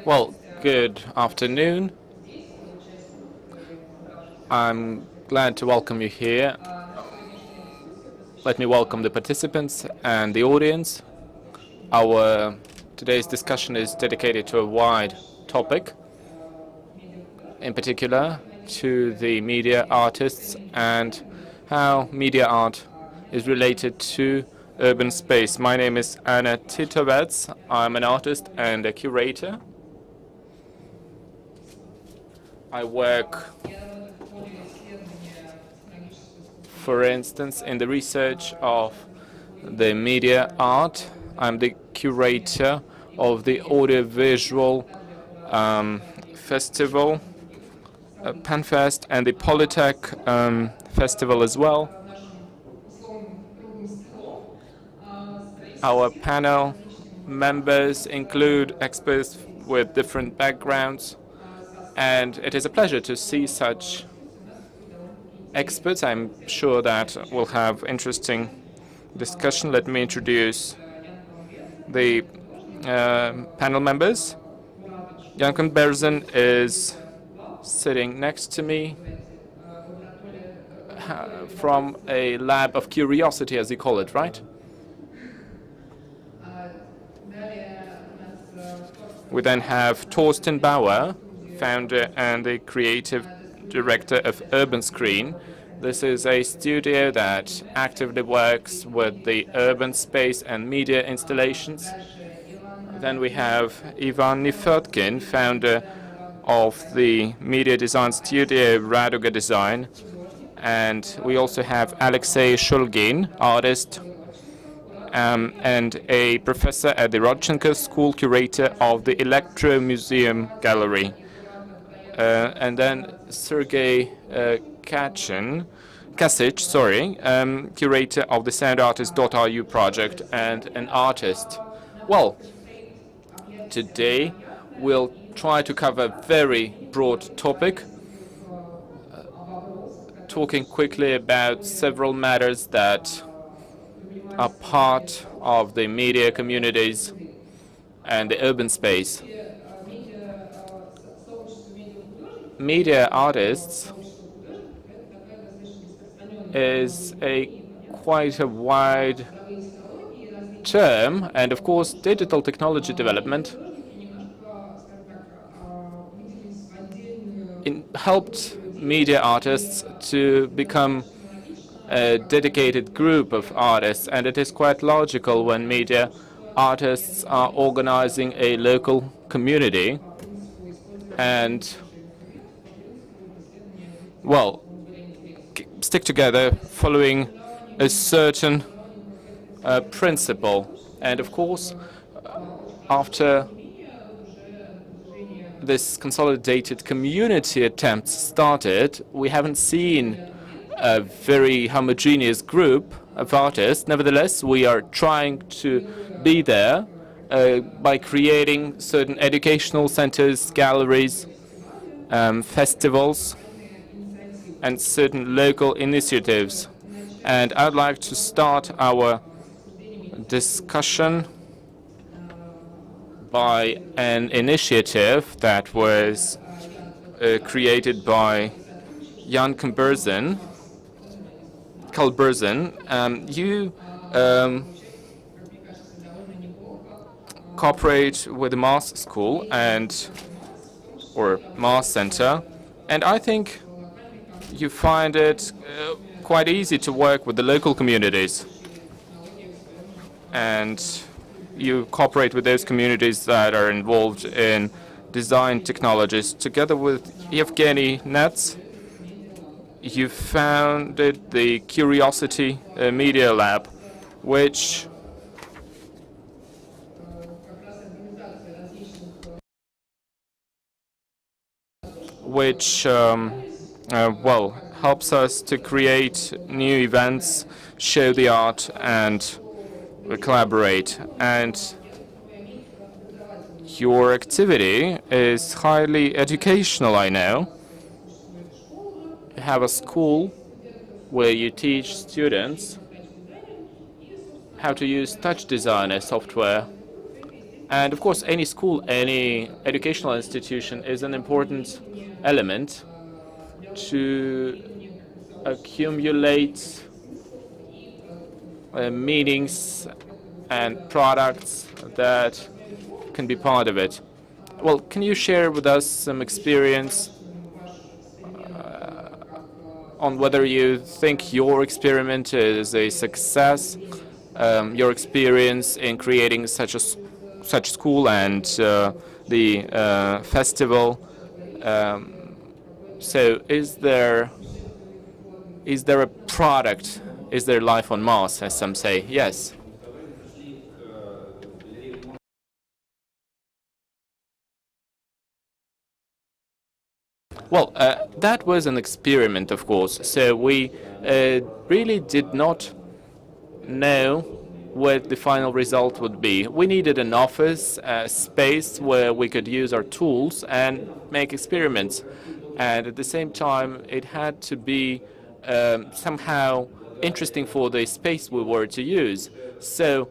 Well, good afternoon. I'm glad to welcome you here. Let me welcome the participants and the audience. Our today's discussion is dedicated to a wide topic, in particular to the media artists and how media art is related to urban space. My name is Anna Titovets. I'm an artist and a curator. I work, for instance, in the research of the media art. I'm the curator of the audiovisual festival, Panfest, and the Polytech festival as well. Our panel members include experts with different backgrounds, and it is a pleasure to see such experts. I'm sure that we'll have interesting discussion. Let me introduce the panel members. Jan Berzen is sitting next to me from a lab of curiosity, as you call it, right? We then have Torsten Bauer, founder and the creative director of Urban Screen. This is a studio that actively works with the urban space and media installations. Then we have Ivan Nifotkin, founder of the media design studio Raduga Design. And we also have Alexei Shulgin, artist and a professor at the Rodchenko School, curator of the Electro Museum Gallery. And then Sergei Kasic, curator of the soundartist.ru project and an artist. Well, today we'll try to cover a very broad topic, talking quickly about several matters that are part of the media communities and the urban space. Media artists is quite a wide term, and of course digital technology development helped media artists to become a dedicated group of artists, and it is quite logical when media artists are organizing a local community and, well, stick together following a certain principle. And of course, after this consolidated community attempt started, we haven't seen a very homogeneous group of artists. Nevertheless, we are trying to be there by creating certain educational centers, galleries, festivals, and certain local initiatives. And I'd like to start our discussion by an initiative that was created by Jan Kalberzen. You cooperate with the MAS School or MAS Center, and I think you find it quite easy to work with the local communities, and you cooperate with those communities that are involved in design technologies. Together with Evgeny Nets, you founded the Curiosity Media Lab, which helps us to create new events, show the art, and collaborate. And your activity is highly educational, I know. You have a school where you teach students how to use touch designer software, And of course, any school, any educational institution is an important element to accumulate meanings and products that can be part of it. Well, can you share with us some experience on whether you think your experiment is a success, your experience in creating such school and the festival? So is there a product? Is there life on Mars, as some say? Yes. Well, that was an experiment, of course. So we really did not know what the final result would be. We needed an office, a space where we could use our tools and make experiments. And at the same time, it had to be somehow interesting for the space we were to use. So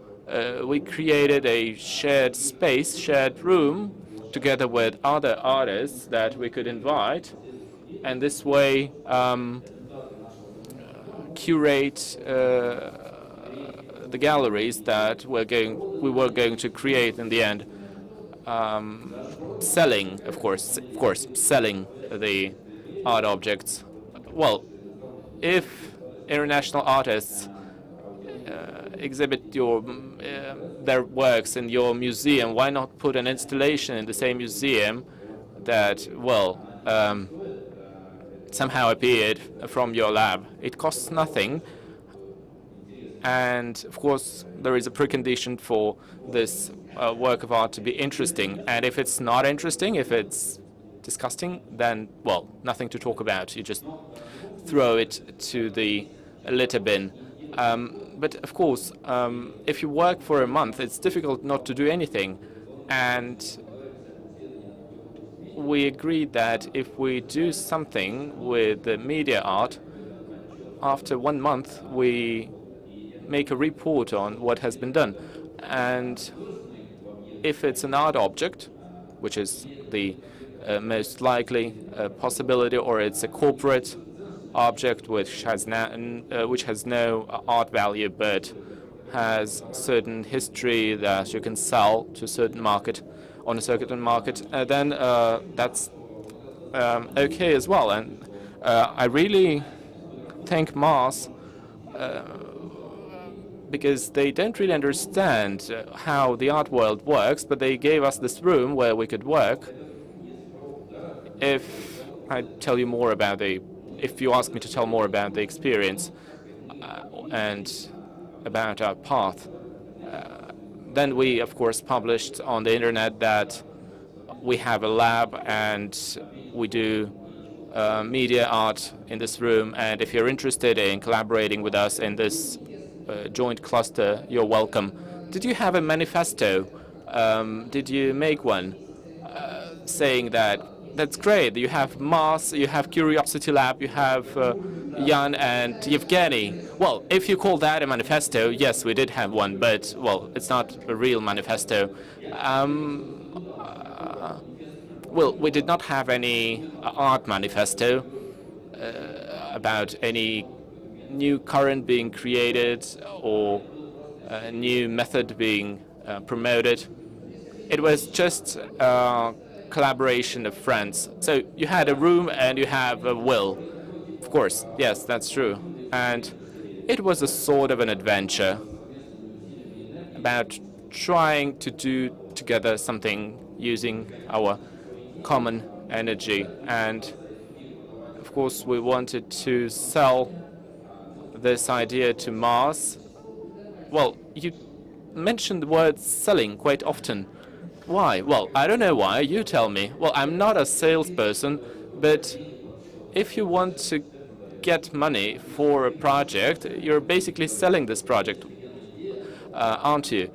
we created a shared space, shared room, together with other artists that we could invite, and this way curate the galleries that we were going to create in the end. Selling, of course, selling the art objects. Well, if international artists exhibit their works in your museum, why not put an installation in the same museum that, well, somehow appeared from your lab? It costs nothing, and of course there is a precondition for this work of art to be interesting. And if it's not interesting, if it's disgusting, then, well, nothing to talk about. You just throw it to the litter bin. But of course, if you work for a month, it's difficult not to do anything. And we agreed that if we do something with the media art, after 1 month, we make a report on what has been done. And if it's an art object, which is the most likely possibility, or it's a corporate object which has no art value but has certain history that you can sell to a certain market, on a certain market, then that's okay as well. And I really thank Mars because they don't really understand how the art world works, but they gave us this room where we could work. If I tell you more about if you ask me to tell more about the experience and about our path, then we, of course, published on the internet that we have a lab and we do media art in this room. And if you're interested in collaborating with us in this joint cluster, you're welcome. Did you have a manifesto? Did you make one saying that? That's great. You have Mars, you have Curiosity Lab, you have Jan and Yevgeny. Well, if you call that a manifesto, yes, we did have one, but, well, it's not a real manifesto. Well, we did not have any art manifesto about any new current being created or a new method being promoted. It was just collaboration of friends. So you had a room and you have a will. Of course, yes, that's true. And it was a sort of an adventure about trying to do together something using our common energy. And of course, we wanted to sell this idea to Mars. Well, you mentioned the word selling quite often. Why? Well, I don't know why. You tell me. Well, I'm not a salesperson, but if you want to get money for a project, you're basically selling this project, aren't you?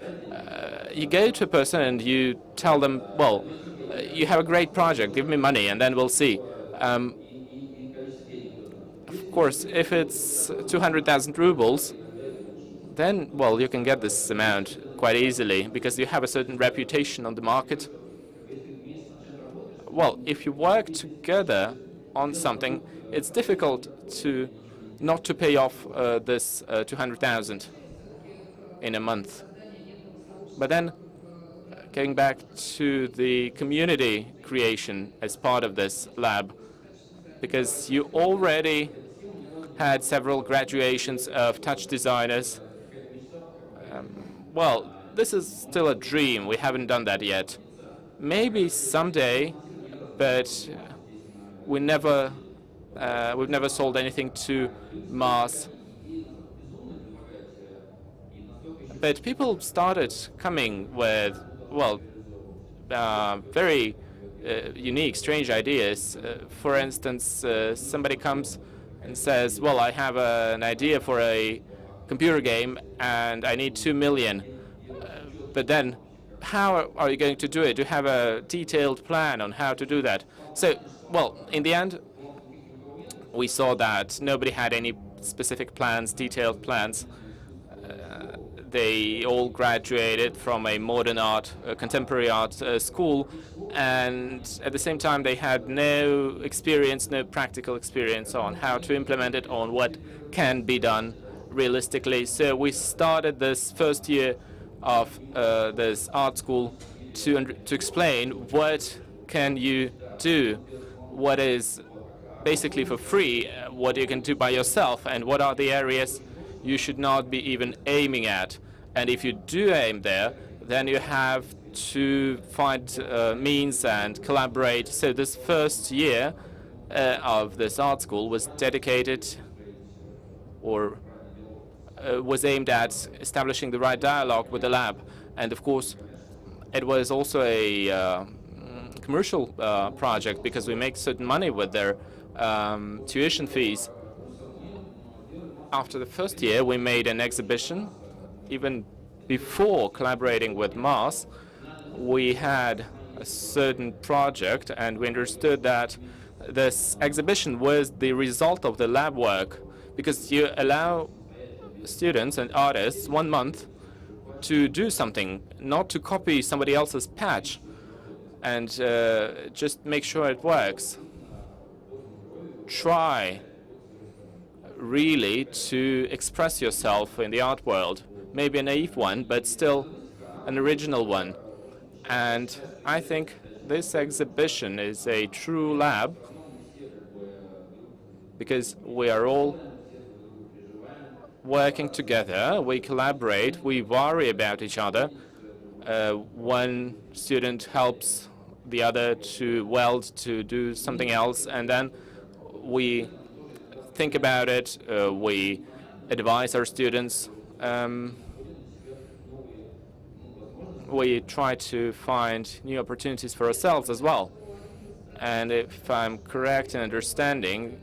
You go to a person and you tell them, well, you have a great project, give me money, and then we'll see. Of course, if it's 200,000 rubles, then, well, you can get this amount. quite easily because you have a certain reputation on the market. Well, if you work together on something, it's difficult to not to pay off this 200,000 in a month. But then, going back to the community creation as part of this lab, because you already had several graduations of touch designers. Well, this is still a dream. We haven't done that yet. Maybe someday, but we've never sold anything to Mars. But people started coming with, well, very unique, strange ideas. For instance, somebody comes and says, well, I have an idea for a computer game and I need 2 million. But then how are you going to do it? Do you have a detailed plan on how to do that? So, well, in the end, we saw that nobody had any specific plans, detailed plans. They all graduated from a modern art, contemporary art school, and at the same time they had no experience, no practical experience on how to implement it, on what can be done realistically. So we started this first year of this art school to explain what can you do, what is basically for free, what you can do by yourself, and what are the areas you should not be even aiming at. And if you do aim there, then you have to find means and collaborate. So this first year of this art school was dedicated or was aimed at establishing the right dialogue with the lab. And of course, it was also a commercial project because we make certain money with their tuition fees. After the first year, we made an exhibition. Even before collaborating with Mars, we had a certain project, and we understood that this exhibition was the result of the lab work, because you allow students and artists 1 month to do something, not to copy somebody else's patch, and just make sure it works. Try really to express yourself in the art world. Maybe a naive one, but still an original one. And I think this exhibition is a true lab because we are all working together, we collaborate, we worry about each other. One student helps the other to weld, to do something else, and then we think about it, we advise our students. We try to find new opportunities for ourselves as well. And if I'm correct in understanding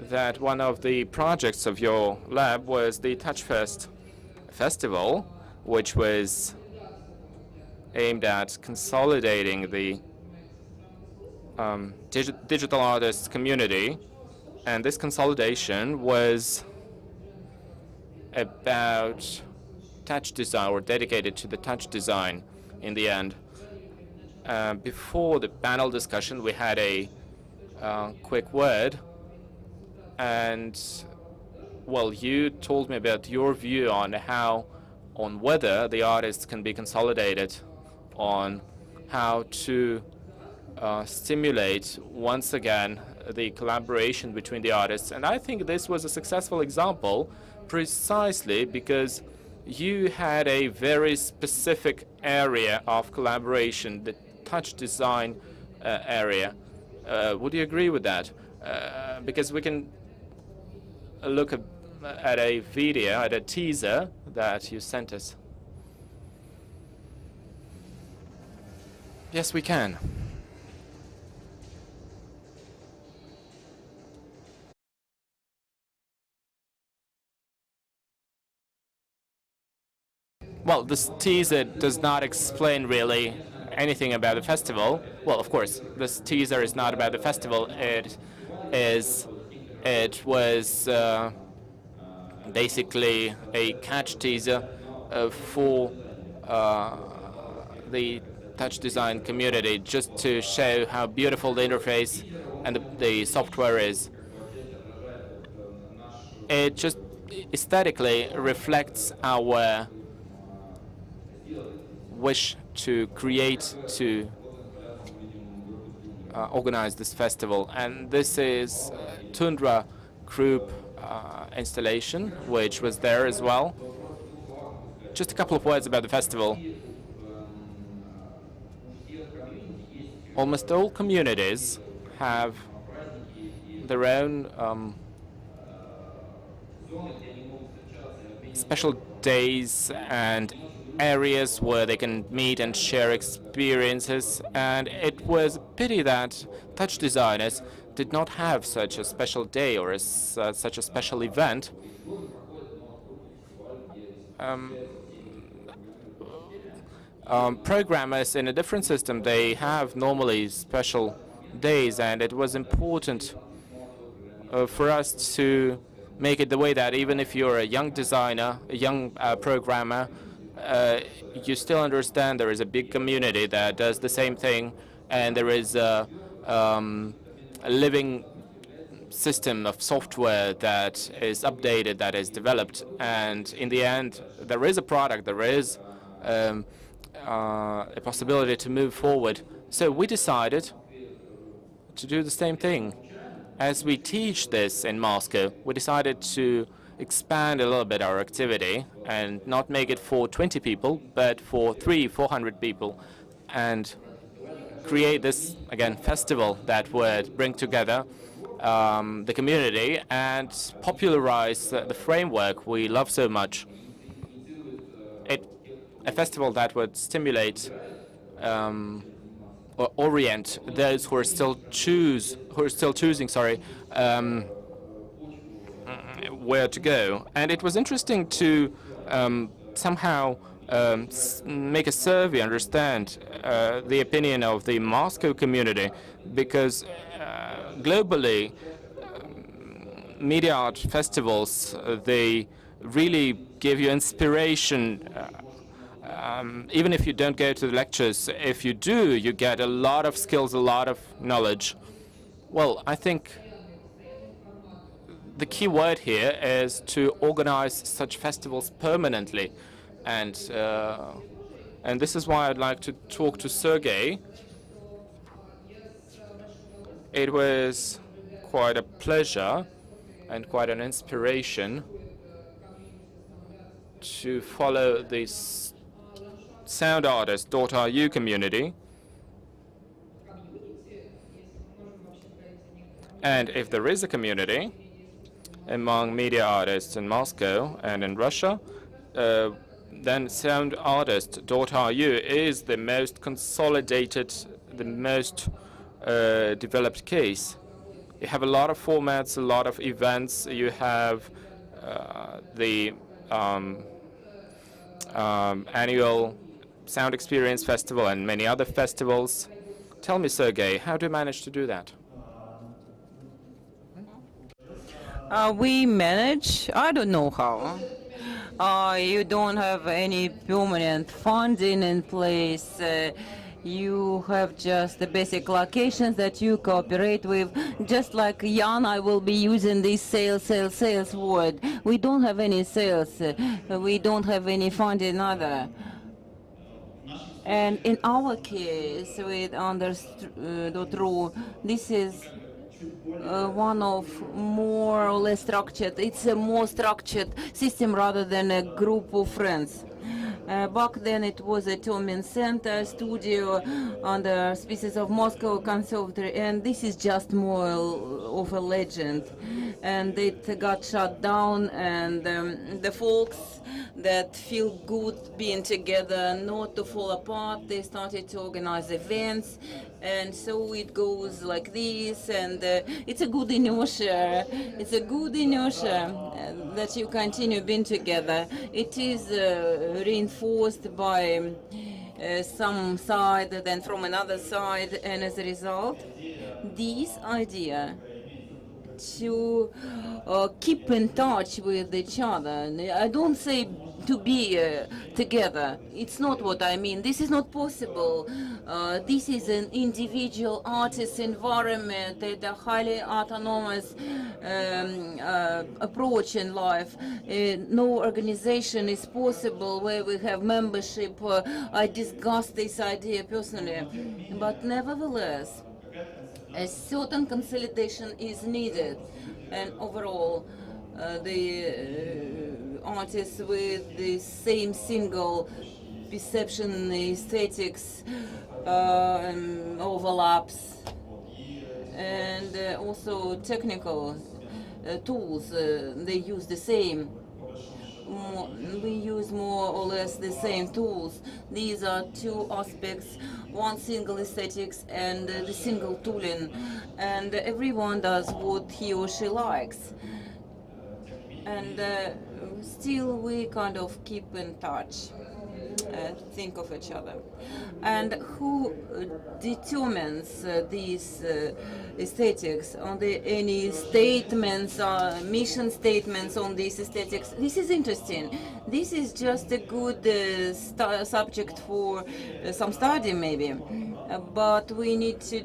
that one of the projects of your lab was the TouchFest festival, which was aimed at consolidating the digital artists community. And this consolidation was about touch design, or dedicated to the touch design in the end. Before the panel discussion, we had a quick word, and well, you told me about your view on whether the artists can be consolidated, on how to stimulate once again the collaboration between the artists. And I think this was a successful example precisely because you had a very specific area of collaboration, the touch design area. Would you agree with that? Because we can look at a video, at a teaser that you sent us. Yes, we can. Well, this teaser does not explain really anything about the festival. Well, of course, this teaser is not about the festival. It was basically a catch teaser for the touch design community, just to show how beautiful the interface and the software is. It just aesthetically reflects our wish to create, to organize this festival. And this is Tundra Group installation, which was there as well. Just a couple of words about the festival. Almost all communities have their own special days and areas where they can meet and share experiences, and it was a pity that touch designers did not have such a special day or such a special event. Programmers in a different system, they have normally special days, and it was important for us to make it the way that even if you're a young designer, a young programmer, you still understand there is a big community that does the same thing, and there is a living system of software that is updated, that is developed, and in the end there is a product, there is a possibility to move forward. So we decided to do the same thing. As we teach this in Moscow, we decided to expand a little bit our activity and not make it for 20 people, but for 300-400 people, and create this, again, festival that would bring together the community and popularize the framework we love so much. A festival that would stimulate or orient those who are still choosing, where to go. And it was interesting to somehow make a survey, understand the opinion of the Moscow community, because globally, media art festivals, they really give you inspiration. Even if you don't go to the lectures, if you do, you get a lot of skills, a lot of knowledge. Well, I think the key word here is to organize such festivals permanently. And this is why I'd like to talk to Sergey. It was quite a pleasure and quite an inspiration to follow this sound artist .ru community. And if there is a community among media artists in Moscow and in Russia, then soundartist.ru is the most consolidated, the most developed case. You have a lot of formats, a lot of events. You have the annual Sound Experience Festival and many other festivals. Tell me, Sergey, how do you manage to do that? We manage, I don't know how. You don't have any permanent funding in place. You have just the basic locations that you cooperate with. Just like Jan, I will be using this sales word. We don't have any sales. We don't have any funding either. And in our case, with Anders.ru, this is one of more or less structured. It's a more structured system rather than a group of friends. Back then it was a Tomin Center studio under Species of Moscow Conservatory, and this is just more of a legend. And it got shut down, and the folks that feel good being together, not to fall apart, they started to organize events, and so it goes like this, and it's a good inertia. It's a good inertia that you continue being together. It is reinforced by some side, then from another side, and as a result, this idea to keep in touch with each other. I don't say to be together. It's not what I mean. This is not possible. This is an individual artist environment, a highly autonomous approach in life. No organization is possible where we have membership. I discussed this idea personally, but nevertheless, a certain consolidation is needed, and overall the artists with the same single perception aesthetics overlaps, and also technical tools, they use the same. We use more or less the same tools. These are two aspects, one single aesthetics and the single tooling, and everyone does what he or she likes. And still we kind of keep in touch, think of each other. And who determines these aesthetics? Are there any statements, mission statements on these aesthetics? This is interesting. This is just a good subject for some study maybe. But we need to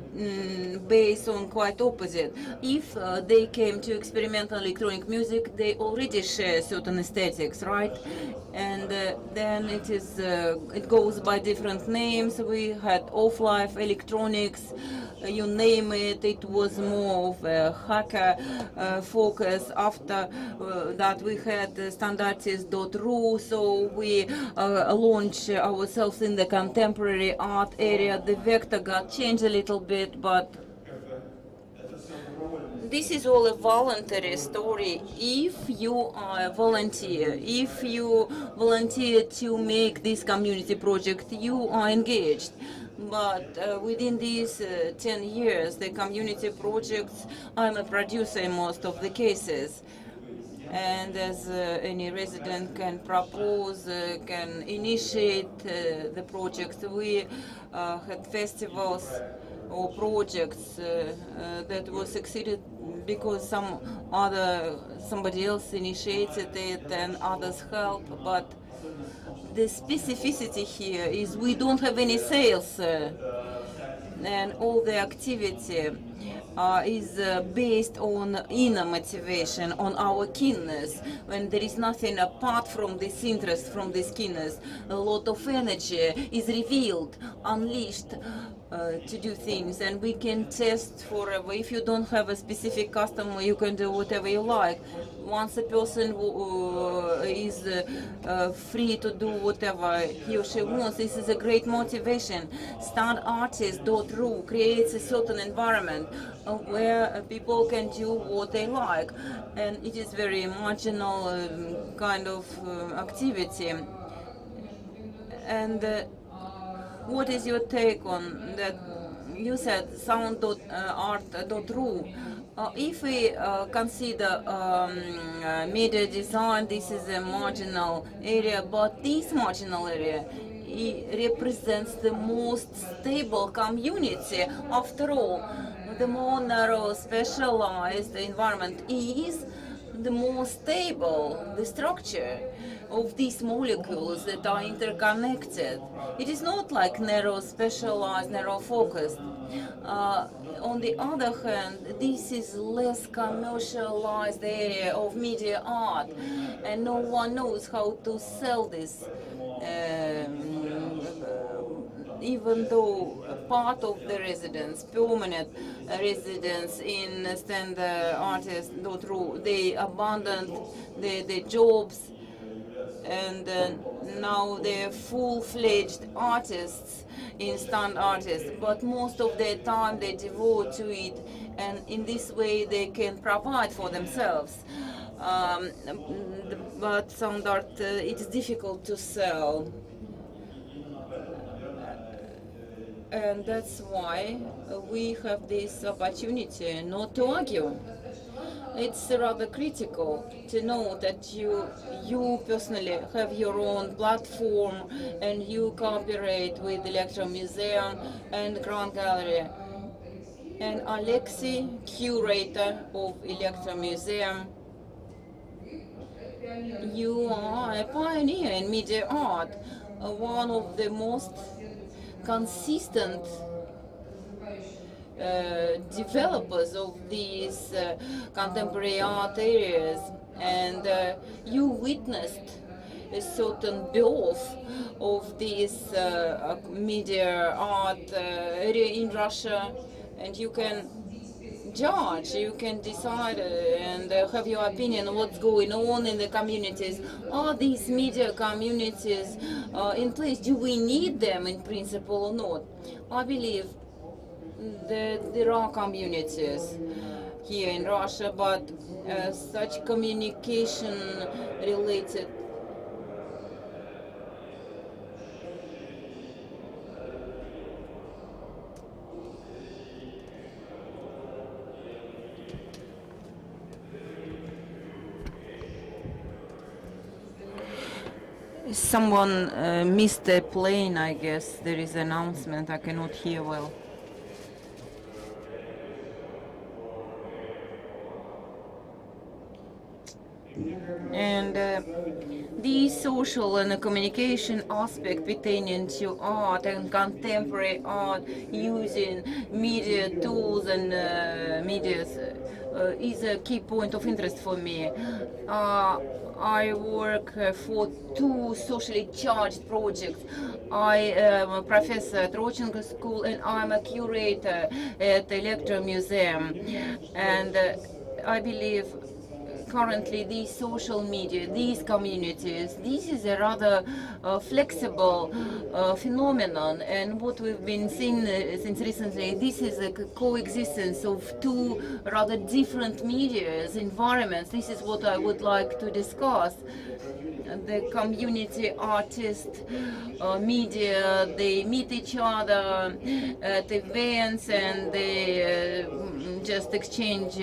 base on quite opposite. If they came to experimental electronic music, they already share certain aesthetics, right? And then it goes by different names. We had off-life electronics, you name it. It was more of a hacker focus. After that, we had standards.ru, so we launched ourselves in the contemporary art area. The vector got changed a little bit, but this is all a voluntary story. If you are a volunteer, if you volunteer to make this community project, you are engaged. But within these 10 years, the community projects, I'm a producer in most of the cases. And as any resident can propose, can initiate the project. We had festivals or projects that were succeeded because somebody else initiated it and others help. But the specificity here is we don't have any sales, and all the activity is based on inner motivation, on our keenness. When there is nothing apart from this interest, from this keenness, a lot of energy is revealed, unleashed to do things, and we can test forever. If you don't have a specific customer, you can do whatever you like. Once a person is free to do whatever he or she wants, this is a great motivation. Standartist.ru creates a certain environment where people can do what they like, and it is very marginal kind of activity. And what is your take on that? You said sound.art.ru. If we consider media design, this is a marginal area, but this marginal area represents the most stable community. After all, the more narrow, specialized the environment is, the more stable the structure of these molecules that are interconnected. It is not like narrow, specialized, narrow focused. On the other hand, this is less commercialized area of media art, and no one knows how to sell this. Even though part of the residents, permanent residents in standartist.ru, they abandoned their jobs, and now they're full-fledged artists in stand artists, but most of their time they devote to it, and in this way they can provide for themselves. But sound art, it's difficult to sell. And that's why we have this opportunity not to argue. It's rather critical to know that you personally have your own platform and you cooperate with Electro Museum and Grand Gallery. And Alexei, curator of Electro Museum, You are a pioneer in media art, one of the most consistent developers of these contemporary art areas, and you witnessed a certain birth of this media art area in Russia, and you can judge, you can decide and have your opinion on what's going on in the communities. Are these media communities in place? Do we need them in principle or not? I believe that there are communities here in Russia, but such communication related someone missed a plane, I guess. There is an announcement. I cannot hear well. And the social and the communication aspect pertaining to art and contemporary art using media tools and medias is a key point of interest for me. I work for two socially charged projects. I am a professor at Rochenko School, and I'm a curator at the Electro Museum. And I believe currently these social media, these communities, this is a rather flexible phenomenon, and what we've been seeing since recently, this is a coexistence of two rather different medias, environments. This is what I would like to discuss. The community artist media, they meet each other at events, and they just exchange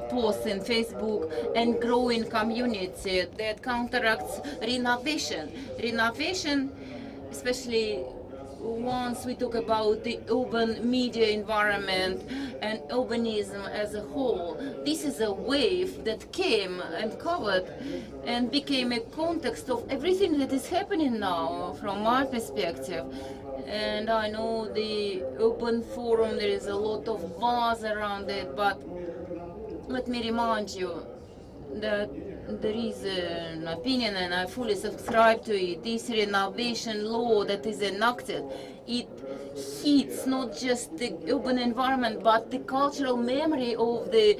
posts in Facebook, and growing community that counteracts renovation. Renovation, especially once we talk about the urban media environment and urbanism as a whole, this is a wave that came and covered and became a context of everything that is happening now from my perspective. And I know the urban forum, there is a lot of buzz around it, but let me remind you that there is an opinion, and I fully subscribe to it. This renovation law that is enacted, it hits not just the urban environment, but the cultural memory of the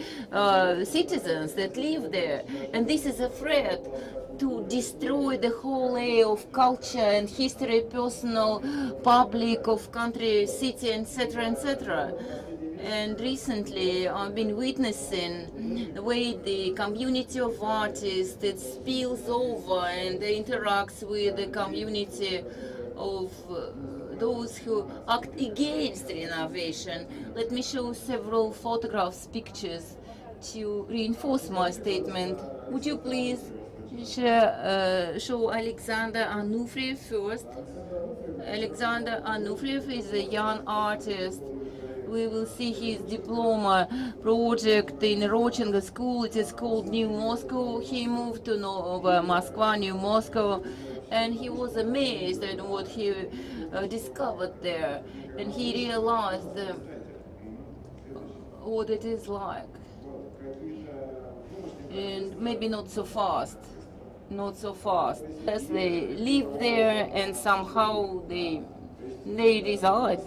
citizens that live there. And this is a threat to destroy the whole area of culture and history, personal, public, of country, city, etc., etc. And recently I've been witnessing the way the community of artists, it spills over and interacts with the community of those who act against renovation. Let me show several photographs, pictures to reinforce my statement. Would you please show Alexander Anufriev first? Alexander Anufriev is a young artist. We will see his diploma project in Rochenko School. It is called New Moscow. He moved to Nova Moskva, New Moscow, and he was amazed at what he discovered there. And he realized what it is like. And maybe not so fast. Not so fast. As they live there and somehow they reside.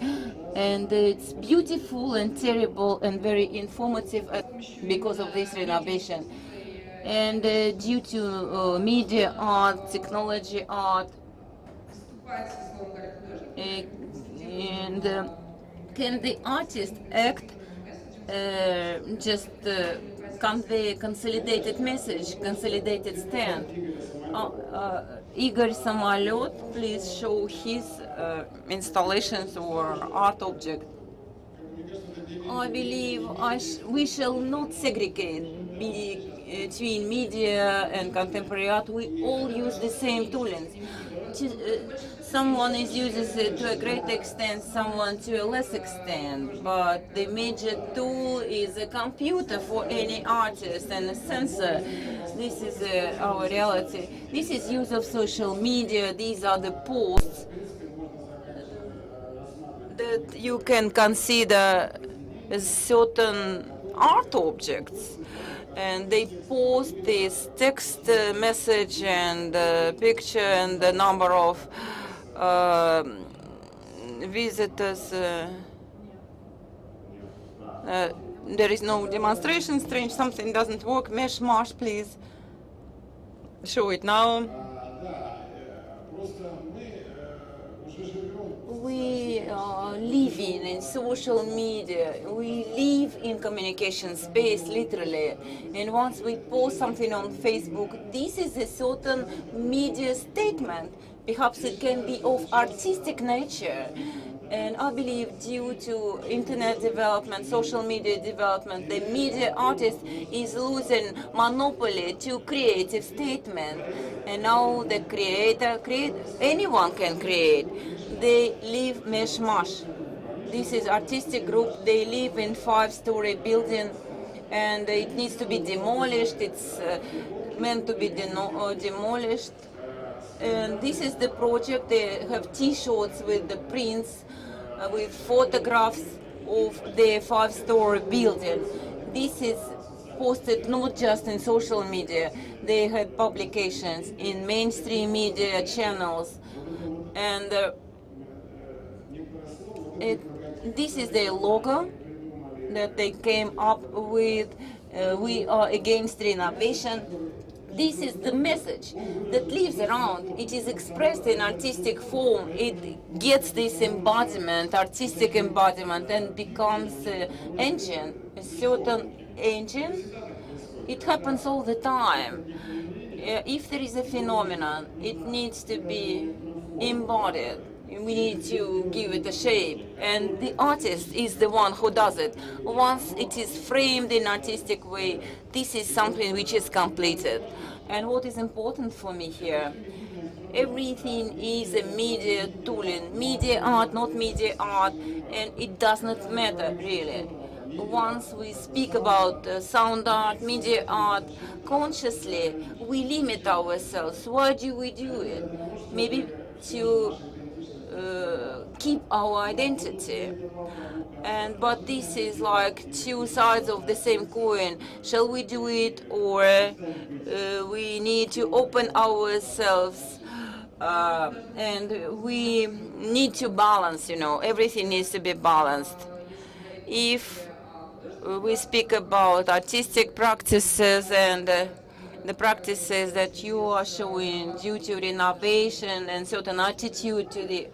And it's beautiful and terrible and very informative because of this renovation. And due to media art, technology art, and can the artist act just convey a consolidated message, consolidated stand? Igor Samolyot, please show his installations or art object. I believe we shall not segregate between media and contemporary art. We all use the same tools. Someone uses it to a great extent, someone to a less extent, but the major tool is a computer for any artist and a sensor. This is our reality. This is use of social media. These are the posts that you can consider as certain art objects. And they post this text message and picture and the number of visitors. There is no demonstration. Strange, something doesn't work. Mesh, please. Show it now. We are living in social media. We live in communication space, literally. And once we post something on Facebook, this is a certain media statement. Perhaps it can be of artistic nature. And I believe due to internet development, social media development, the media artist is losing monopoly to creative statement. And now the creator, anyone can create. They live mishmash. This is artistic group. They live in 5-story building, and it needs to be demolished. It's meant to be demolished. And this is the project. They have T-shirts with the prints, with photographs of the 5-story building. This is posted not just in social media. They had publications in mainstream media channels, and this is their logo that they came up with. We are against renovation. This is the message that lives around. It is expressed in artistic form. It gets this embodiment, artistic embodiment, and becomes an engine, a certain engine. It happens all the time. If there is a phenomenon, it needs to be embodied. We need to give it a shape, and the artist is the one who does it. Once it is framed in artistic way, this is something which is completed. And what is important for me here, everything is a media tooling, media art, not media art, and it does not matter really. Once we speak about sound art, media art, consciously we limit ourselves. Why do we do it? Maybe to keep our identity. But this is like two sides of the same coin. Shall we do it, or we need to open ourselves, and we need to balance, everything needs to be balanced. If we speak about artistic practices and the practices that you are showing due to renovation and certain attitude to the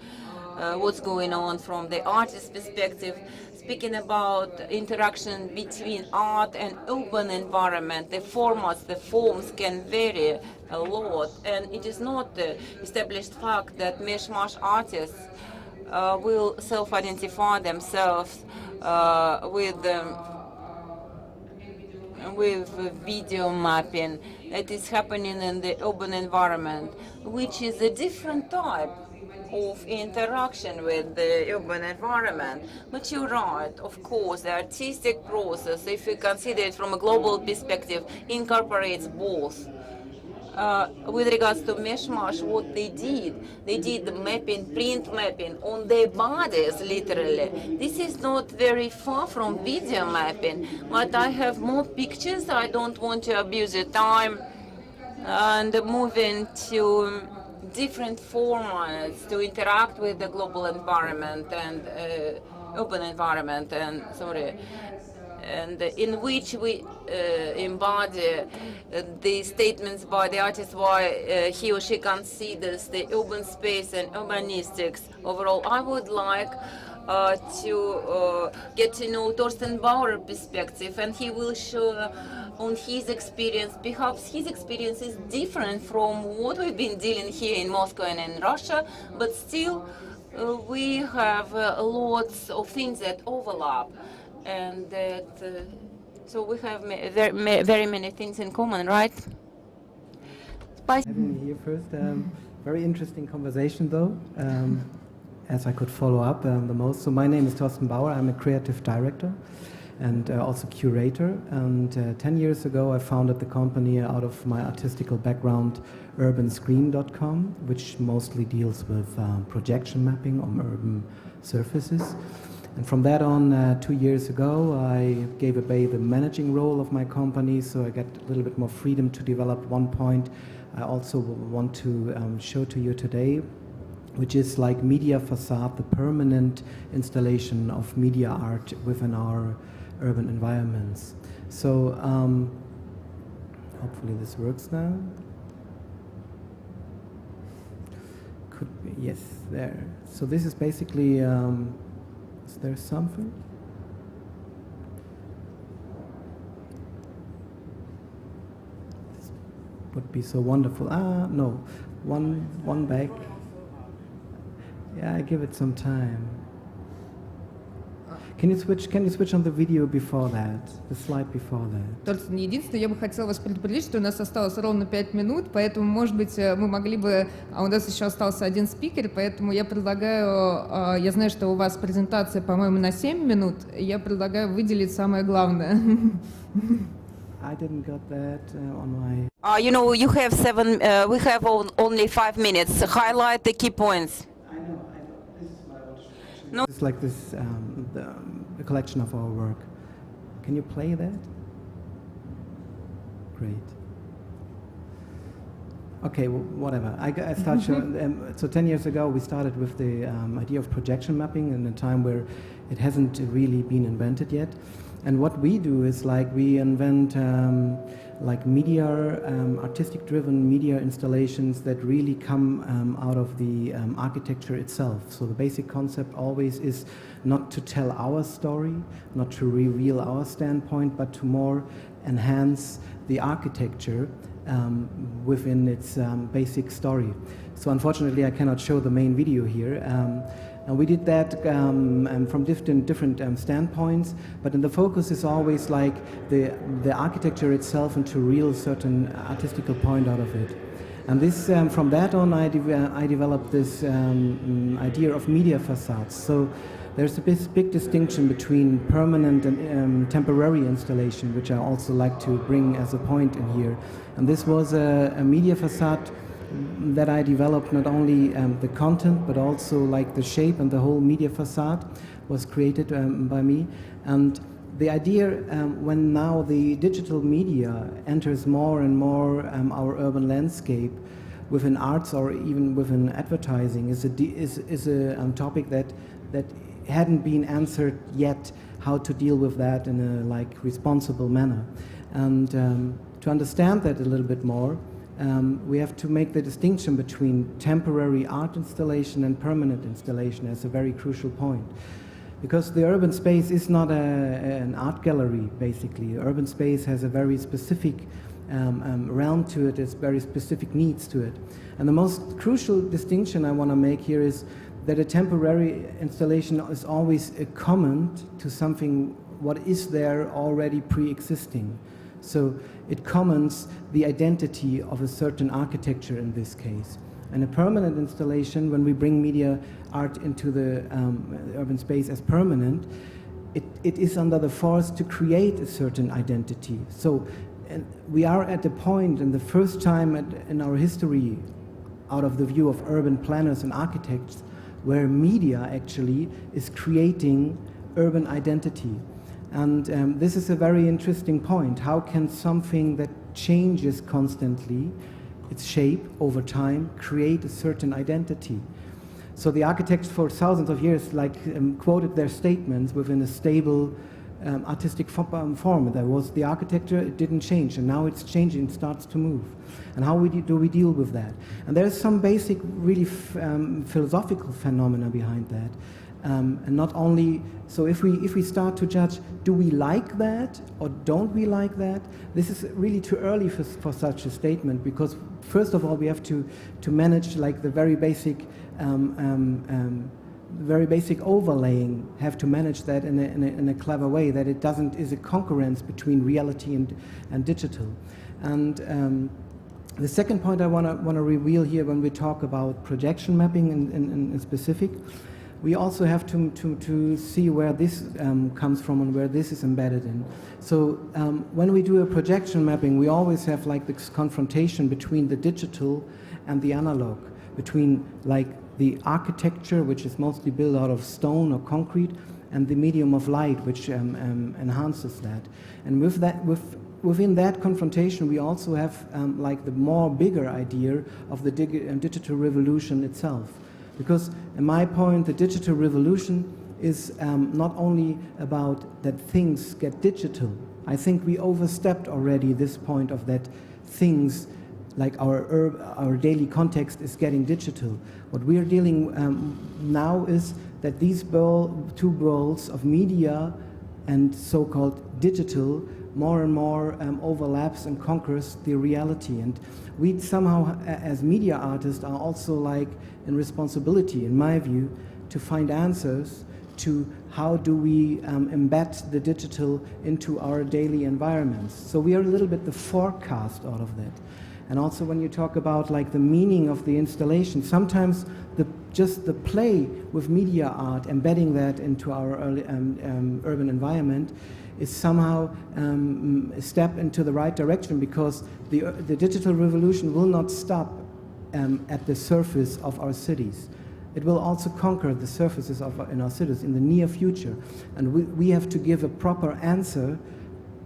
what's going on from the artist's perspective, speaking about interaction between art and urban environment, the formats, the forms can vary a lot, and it is not the established fact that mishmash artists will self-identify themselves with video mapping that is happening in the urban environment, which is a different type of interaction with the urban environment. But you're right, of course, the artistic process, if we consider it from a global perspective, incorporates both. With regards to mishmash, what they did the mapping, print mapping on their bodies, literally. This is not very far from video mapping, but I have more pictures. I don't want to abuse the time, and moving to different formats to interact with the global environment and urban environment, and in which we embody the statements by the artist why he or she considers the urban space and urbanistics overall. I would like to get to know Torsten Bauer's perspective, and he will show on his experience. Perhaps his experience is different from what we've been dealing here in Moscow and in Russia, but still we have lots of things that overlap, and that so we have very many things in common, right? Having me here first. Very interesting conversation, though, as I could follow up the most. So my name is Thorsten Bauer. I'm a creative director and also curator. And 10 years ago, I founded the company out of my artistical background, urbanscreen.com, which mostly deals with projection mapping on urban surfaces. And from that on, 2 years ago, I gave away the managing role of my company, so I got a little bit more freedom to develop one point I also want to show to you today, which is like media facade, the permanent installation of media art within our urban environments. So hopefully this works now. Could be, yes, there. So this is basically, is there something? Would be so wonderful. No, one back. Yeah, I give it some time. Can you switch on the video before that, the slide before that? Торстен, единственное, я бы хотела вас предупредить, что у нас осталось ровно 5 минут, поэтому, может быть, мы могли бы... А у нас еще остался один спикер, поэтому я предлагаю... Я знаю, что у вас презентация, по-моему, на 7 минут. Я предлагаю выделить самое главное. I didn't got that on my... You know, you have we have only 5 minutes. Highlight the key points. I know. This is what I want to show. Actually, No. it's like this, the collection of our work. Can you play that? Great. Okay, whatever. I start showing, so 10 years ago we started with the idea of projection mapping in a time where it hasn't really been invented yet. And what we do is like we invent like media, artistic-driven media installations that really come out of the architecture itself. So the basic concept always is not to tell our story, not to reveal our standpoint, but to more enhance the architecture within its basic story. So unfortunately, I cannot show the main video here. And we did that from different standpoints, but then the focus is always like the architecture itself and to real certain artistical point out of it. And this, from that on, I developed this idea of media facades. So there's a big distinction between permanent and temporary installation, which I also like to bring as a point in here. And this was a media facade that I developed, not only the content but also like the shape, and the whole media facade was created by me. And the idea when now the digital media enters more and more our urban landscape within arts or even within advertising is a topic that hadn't been answered yet, how to deal with that in a like responsible manner. And to understand that a little bit more, we have to make the distinction between temporary art installation and permanent installation as a very crucial point. Because the urban space is not an art gallery, basically. Urban space has a very specific realm to it, has very specific needs to it. And the most crucial distinction I want to make here is that a temporary installation is always a comment to something what is there already pre-existing. So it comments the identity of a certain architecture in this case. And a permanent installation, when we bring media art into the urban space as permanent, it is under the force to create a certain identity. So we are at the point, in the first time in our history, out of the view of urban planners and architects, where media actually is creating urban identity. And this is a very interesting point. How can something that changes constantly, its shape over time, create a certain identity? So the architects for thousands of years quoted their statements within a stable artistic form. There was the architecture, it didn't change, and now it's changing, it starts to move. And how do we deal with that? And there's some basic, really philosophical phenomena behind that. And not only, so if we start to judge, do we like that or don't we like that? This is really too early for such a statement, because first of all we have to manage like the very basic overlaying, have to manage that in a clever way, that it is a concurrence between reality and digital. And The second point I want to reveal here when we talk about projection mapping in specific, we also have to see where this comes from and where this is embedded in. So when we do a projection mapping, we always have like this confrontation between the digital and the analog, between like the architecture, which is mostly built out of stone or concrete, and the medium of light, which enhances that. And within that confrontation, we also have like the more bigger idea of the digital revolution itself. Because in my point, the digital revolution is not only about that things get digital. I think we overstepped already this point of that things, like our daily context is getting digital. What we are dealing now is that these two worlds of media and so-called digital more and more overlaps and conquers the reality. And we somehow, as media artists, are also like in responsibility, in my view, to find answers to how do we embed the digital into our daily environments. So we are a little bit the forecast out of that. And also when you talk about like the meaning of the installation, sometimes just the play with media art, embedding that into our urban environment, is somehow a step into the right direction, because the digital revolution will not stop at the surface of our cities. It will also conquer the surfaces in our cities in the near future. And we have to give a proper answer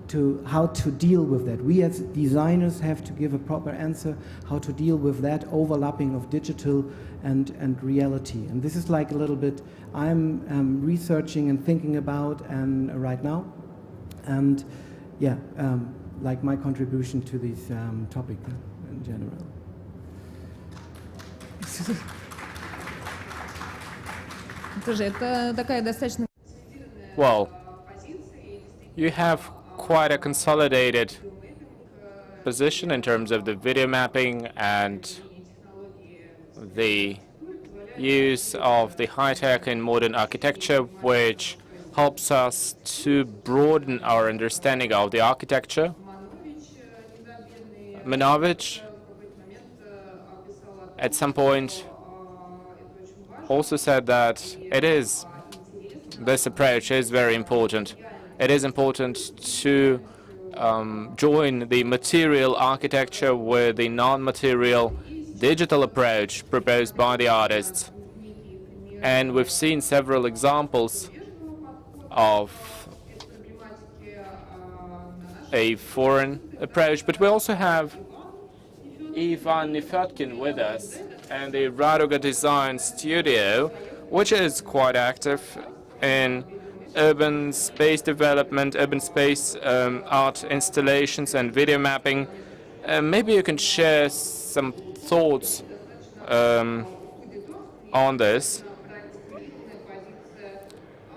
to how to deal with that. We as designers have to give a proper answer how to deal with that overlapping of digital and reality. And this is like a little bit I'm researching and thinking about right now. And yeah, like my contribution to this topic in general. Тоже это такая достаточно... Well, you have quite a consolidated position in terms of the video mapping and the use of the high-tech and modern architecture, which helps us to broaden our understanding of the architecture. Minovich, at some point, also said that this approach is very important. It is important to join the material architecture with the non-material digital approach proposed by the artists. And we've seen several examples of a foreign approach, but we also have Ivan Nifotkin with us and the Raduga Design Studio, which is quite active in urban space development, urban space art installations and video mapping. Maybe you can share some thoughts on this.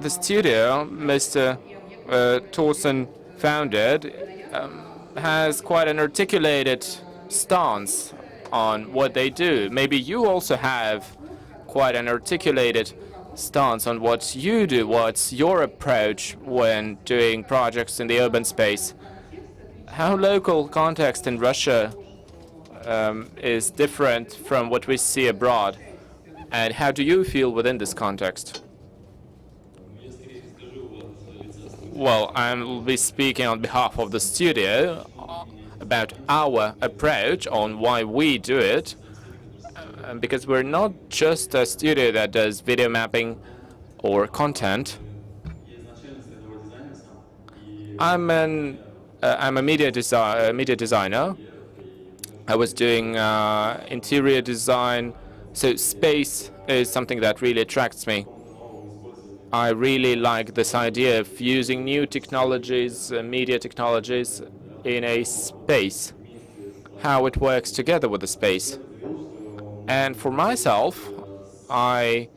The studio Mr. Thorsten founded has quite an articulated stance on what they do. Maybe you also have quite an articulated stance on what you do. What's your approach when doing projects in the urban space? How local context in Russia is different from what we see abroad, and how do you feel within this context? Well, I will be speaking on behalf of the studio about our approach on why we do it, because we're not just a studio that does video mapping or content. I'm a media designer. I was doing interior design, so space is something that really attracts me. I really like this idea of using new technologies, media technologies, in a space, how it works together with the space. And for myself, I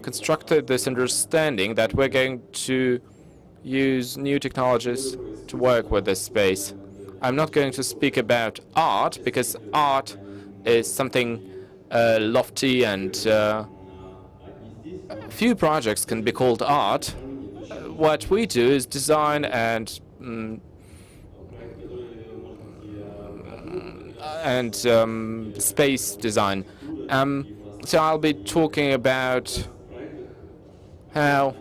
constructed this understanding that we're going to use new technologies to work with this space. I'm not going to speak about art, because art is something lofty, and few projects can be called art. What we do is design and space design. So I'll be talking about how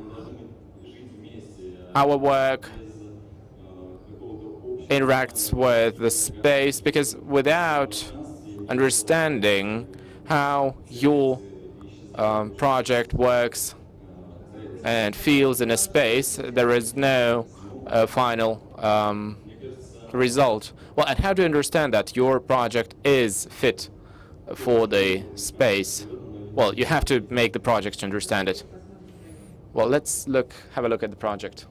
our work interacts with the space, because without understanding how your project works and feels in a space, there is no final result. Well, and how to understand that your project is fit for the space? Well, you have to make the project to understand it. Well, let's have a look at the project.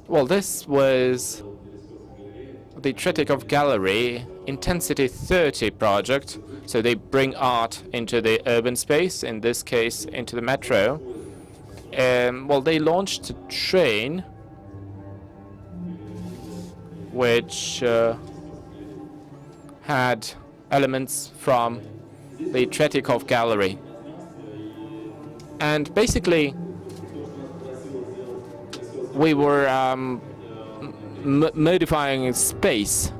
Well, this was the Tretikov Gallery Intensity 30 project. So they bring art into the urban space, in this case into the metro. Well, they launched a train which had elements from the Tretikov Gallery. And basically, we were modifying space.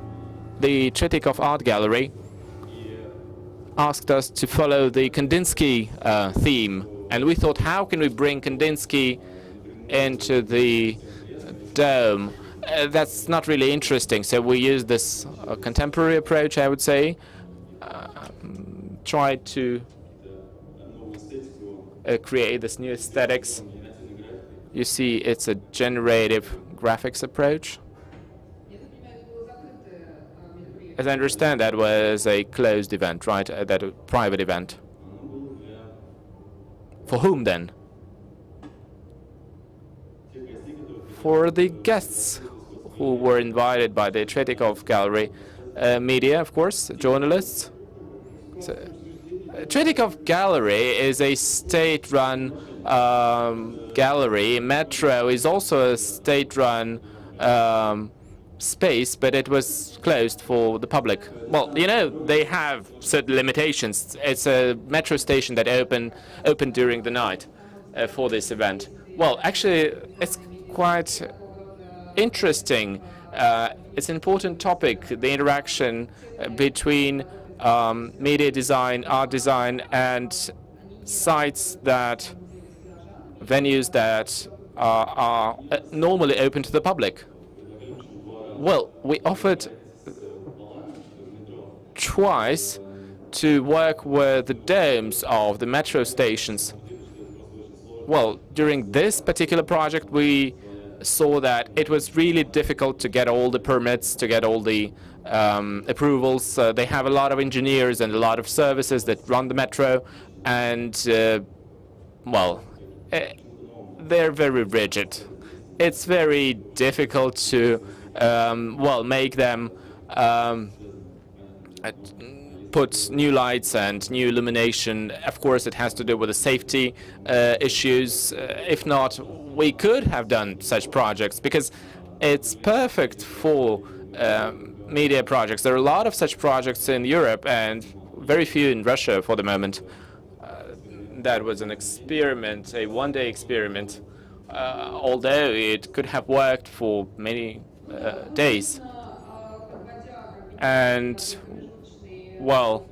The Tretikov Art Gallery asked us to follow the Kandinsky theme, and we thought, how can we bring Kandinsky into the dome? That's not really interesting, so we used this contemporary approach, I would say, tried to create this new aesthetics. You see, it's a generative graphics approach. As I understand, that was a closed event, right? That a private event. For whom then? For the guests who were invited by the Tretikov Gallery, media, of course, journalists. So, Tretikov Gallery is a state-run gallery. Metro is also a state-run space, but it was closed for the public. Well, you know, they have certain limitations. It's a metro station that opened during the night for this event. Well, actually, it's quite interesting. It's an important topic, the interaction between media design, art design, and venues that are normally open to the public. Well, we offered twice to work with the domes of the metro stations. Well, during this particular project, we saw that it was really difficult to get all the permits, to get all the approvals. They have a lot of engineers and a lot of services that run the metro, and well, they're very rigid. It's very difficult to make them put new lights and new illumination. Of course, it has to do with the safety issues. If not, we could have done such projects because it's perfect for media projects. There are a lot of such projects in Europe and very few in Russia for the moment. That was an experiment, a one-day experiment, although it could have worked for many days. And, well,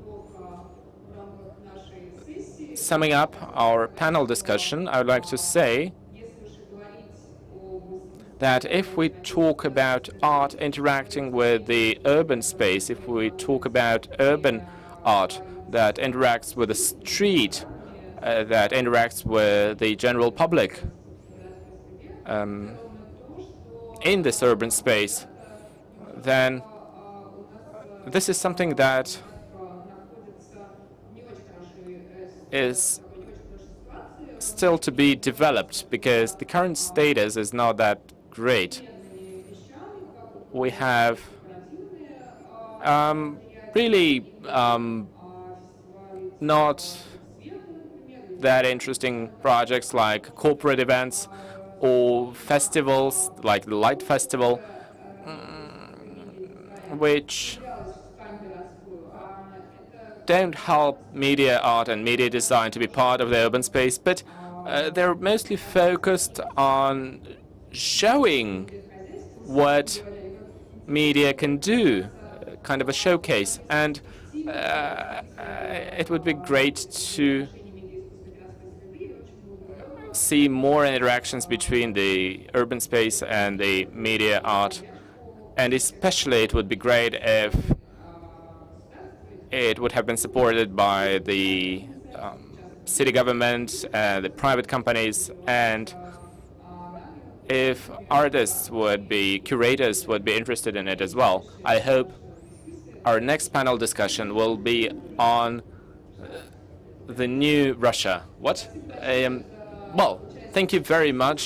summing up our panel discussion, I would like to say that if we talk about art interacting with the urban space, if we talk about urban art that interacts with the street, that interacts with the general public in this urban space, then this is something that is still to be developed because the current status is not that great. We have really not that interesting projects like corporate events or festivals like the Light Festival, which don't help media art and media design to be part of the urban space, but they're mostly focused on showing what media can do, kind of a showcase. And it would be great to see more interactions between the urban space and the media art. And especially it would be great if it would have been supported by the city government, the private companies, and if artists would be, curators would be interested in it as well. I hope our next panel discussion will be on the new Russia. What? Well, thank you very much.